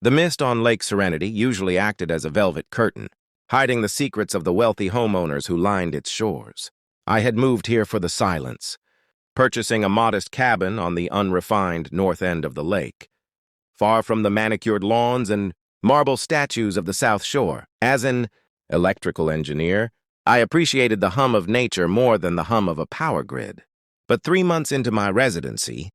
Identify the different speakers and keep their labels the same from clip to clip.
Speaker 1: The mist on Lake Serenity usually acted as a velvet curtain, hiding the secrets of the wealthy homeowners who lined its shores. I had moved here for the silence, purchasing a modest cabin on the unrefined north end of the lake, far from the manicured lawns and marble statues of the South Shore. As an electrical engineer, I appreciated the hum of nature more than the hum of a power grid. But 3 months into my residency,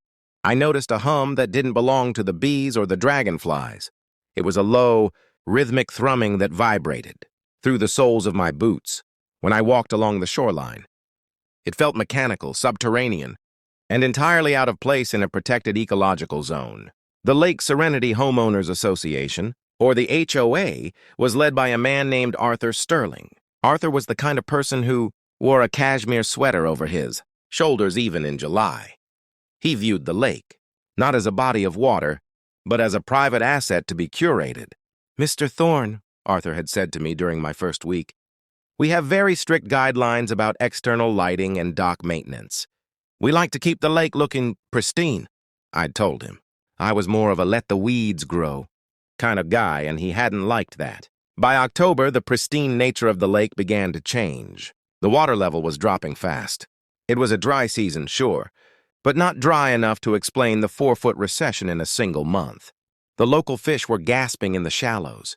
Speaker 1: I noticed a hum that didn't belong to the bees or the dragonflies. It was a low, rhythmic thrumming that vibrated through the soles of my boots when I walked along the shoreline. It felt mechanical, subterranean, and entirely out of place in a protected ecological zone. The Lake Serenity Homeowners Association, or the HOA, was led by a man named Arthur Sterling. Arthur was the kind of person who wore a cashmere sweater over his shoulders even in July. He viewed the lake, not as a body of water, but as a private asset to be curated. "Mr. Thorne," Arthur had said to me during my first week, "we have very strict guidelines about external lighting and dock maintenance. We like to keep the lake looking pristine," I'd told him. I was more of a let-the-weeds-grow kind of guy, and he hadn't liked that. By October, the pristine nature of the lake began to change. The water level was dropping fast. It was a dry season, sure, but not dry enough to explain the 4-foot recession in a single month. The local fish were gasping in the shallows,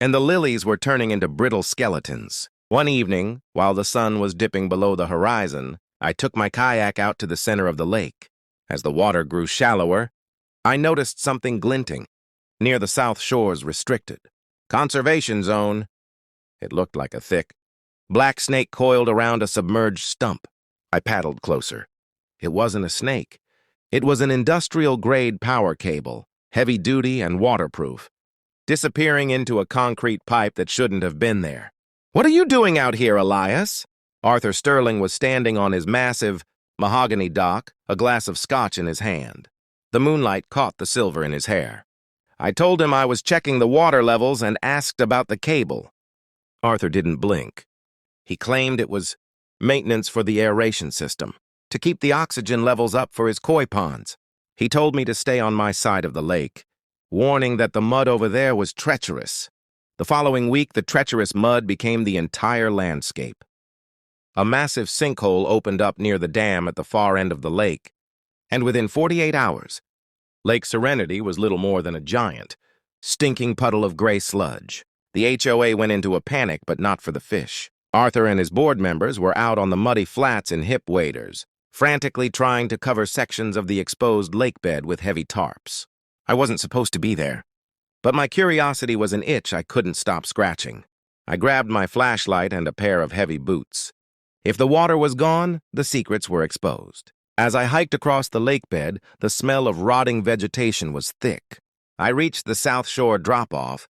Speaker 1: and the lilies were turning into brittle skeletons. One evening, while the sun was dipping below the horizon, I took my kayak out to the center of the lake. As the water grew shallower, I noticed something glinting near the South Shore's restricted conservation zone. It looked like a thick, black snake coiled around a submerged stump. I paddled closer. It wasn't a snake. It was an industrial-grade power cable, heavy-duty and waterproof, disappearing into a concrete pipe that shouldn't have been there. "What are you doing out here, Elias?" Arthur Sterling was standing on his massive mahogany dock, a glass of scotch in his hand. The moonlight caught the silver in his hair. I told him I was checking the water levels and asked about the cable. Arthur didn't blink. He claimed it was maintenance for the aeration system, to keep the oxygen levels up for his koi ponds. He told me to stay on my side of the lake, warning that the mud over there was treacherous. The following week, the treacherous mud became the entire landscape. A massive sinkhole opened up near the dam at the far end of the lake, and within 48 hours, Lake Serenity was little more than a giant, stinking puddle of gray sludge. The HOA went into a panic, but not for the fish. Arthur and his board members were out on the muddy flats in hip waders, frantically trying to cover sections of the exposed lake bed with heavy tarps. I wasn't supposed to be there, but my curiosity was an itch I couldn't stop scratching. I grabbed my flashlight and a pair of heavy boots. If the water was gone, the secrets were exposed. As I hiked across the lake bed, the smell of rotting vegetation was thick. I reached the South Shore drop-off,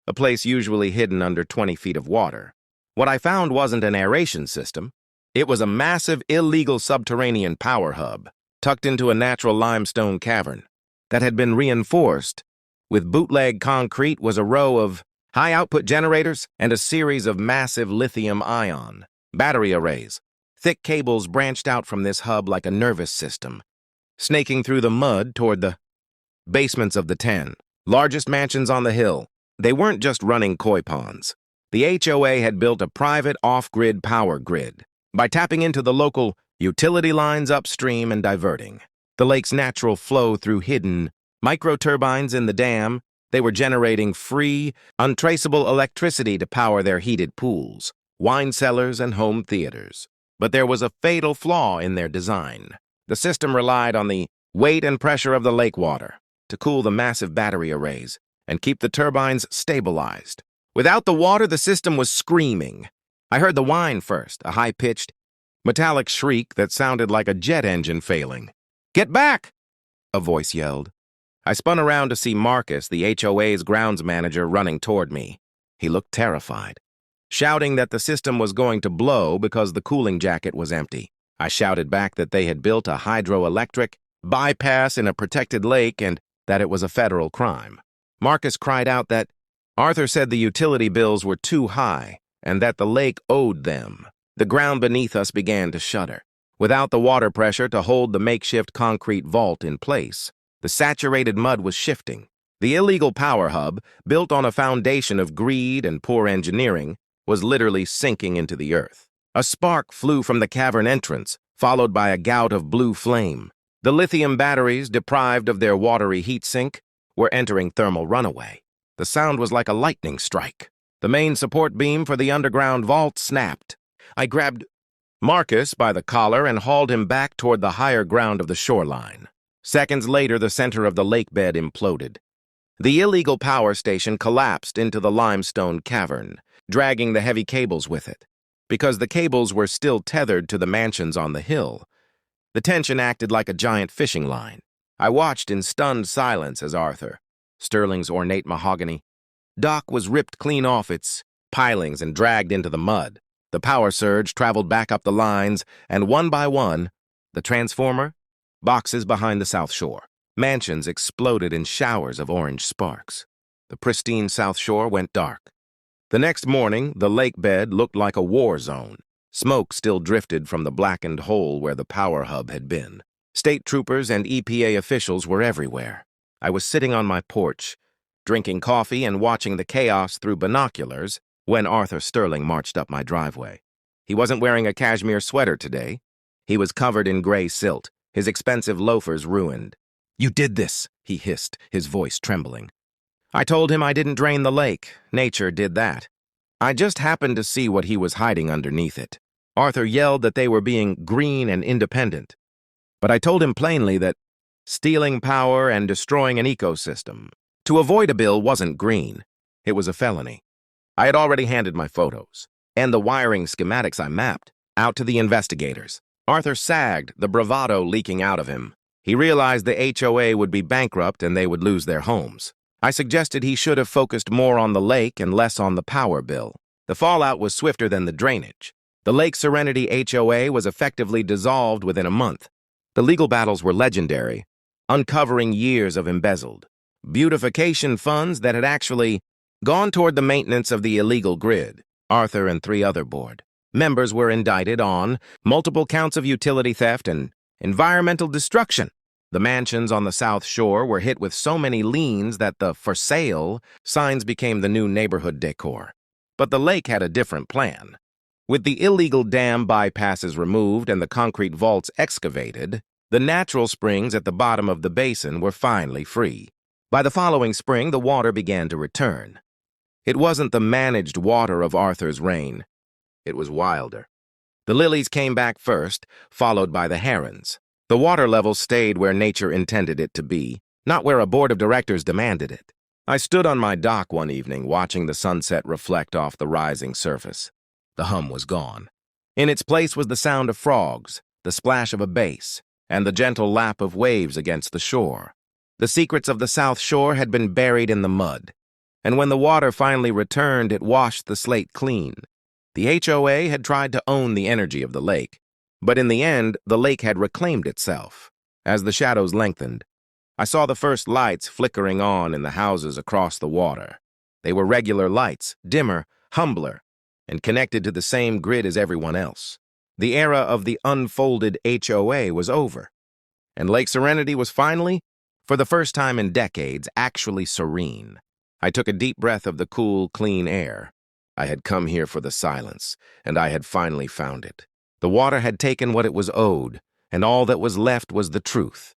Speaker 1: a place usually hidden under 20 feet of water. What I found wasn't an aeration system. It was a massive, illegal subterranean power hub, tucked into a natural limestone cavern that had been reinforced. With bootleg concrete was a row of high-output generators and a series of massive lithium-ion battery arrays. Thick cables branched out from this hub like a nervous system, snaking through the mud toward the basements of the 10 largest mansions on the hill. They weren't just running koi ponds. The HOA had built a private off-grid power grid by tapping into the local utility lines upstream and diverting the lake's natural flow through hidden microturbines in the dam. They were generating free, untraceable electricity to power their heated pools, wine cellars, and home theaters. But there was a fatal flaw in their design. The system relied on the weight and pressure of the lake water to cool the massive battery arrays and keep the turbines stabilized. Without the water, the system was screaming. I heard the whine first, a high-pitched, metallic shriek that sounded like a jet engine failing. "Get back!" a voice yelled. I spun around to see Marcus, the HOA's grounds manager, running toward me. He looked terrified, shouting that the system was going to blow because the cooling jacket was empty. I shouted back that they had built a hydroelectric bypass in a protected lake and that it was a federal crime. Marcus cried out that Arthur said the utility bills were too high and that the lake owed them. The ground beneath us began to shudder. Without the water pressure to hold the makeshift concrete vault in place, the saturated mud was shifting. The illegal power hub, built on a foundation of greed and poor engineering, was literally sinking into the earth. A spark flew from the cavern entrance, followed by a gout of blue flame. The lithium batteries, deprived of their watery heat sink, were entering thermal runaway. The sound was like a lightning strike. The main support beam for the underground vault snapped. I grabbed Marcus by the collar and hauled him back toward the higher ground of the shoreline. Seconds later, the center of the lake bed imploded. The illegal power station collapsed into the limestone cavern, dragging the heavy cables with it. Because the cables were still tethered to the mansions on the hill, the tension acted like a giant fishing line. I watched in stunned silence as Arthur, Sterling's ornate mahogany, dock was ripped clean off its pilings and dragged into the mud. The power surge traveled back up the lines, and one by one, the transformer, boxes behind the South Shore. Mansions exploded in showers of orange sparks. The pristine South Shore went dark. The next morning, the lake bed looked like a war zone. Smoke still drifted from the blackened hole where the power hub had been. State troopers and EPA officials were everywhere. I was sitting on my porch, drinking coffee and watching the chaos through binoculars when Arthur Sterling marched up my driveway. He wasn't wearing a cashmere sweater today. He was covered in gray silt, his expensive loafers ruined. "You did this," he hissed, his voice trembling. I told him I didn't drain the lake. Nature did that. I just happened to see what he was hiding underneath it. Arthur yelled that they were being green and independent. But I told him plainly that stealing power and destroying an ecosystem to avoid a bill wasn't green. It was a felony. I had already handed my photos and the wiring schematics I mapped out to the investigators. Arthur sagged, the bravado leaking out of him. He realized the HOA would be bankrupt and they would lose their homes. I suggested he should have focused more on the lake and less on the power bill. The fallout was swifter than the drainage. The Lake Serenity HOA was effectively dissolved within a month. The legal battles were legendary, uncovering years of embezzled beautification funds that had actually gone toward the maintenance of the illegal grid. Arthur and 3 other board members were indicted on multiple counts of utility theft and environmental destruction. The mansions on the South Shore were hit with so many liens that the "for sale" signs became the new neighborhood decor. But the lake had a different plan. With the illegal dam bypasses removed and the concrete vaults excavated, the natural springs at the bottom of the basin were finally free. By the following spring, the water began to return. It wasn't the managed water of Arthur's reign. It was wilder. The lilies came back first, followed by the herons. The water level stayed where nature intended it to be, not where a board of directors demanded it. I stood on my dock one evening, watching the sunset reflect off the rising surface. The hum was gone. In its place was the sound of frogs, the splash of a bass, and the gentle lap of waves against the shore. The secrets of the South Shore had been buried in the mud, and when the water finally returned, it washed the slate clean. The HOA had tried to own the energy of the lake, but in the end, the lake had reclaimed itself. As the shadows lengthened, I saw the first lights flickering on in the houses across the water. They were regular lights, dimmer, humbler, and connected to the same grid as everyone else. The era of the unfolded HOA was over, and Lake Serenity was finally, for the first time in decades, actually serene. I took a deep breath of the cool, clean air. I had come here for the silence, and I had finally found it. The water had taken what it was owed, and all that was left was the truth.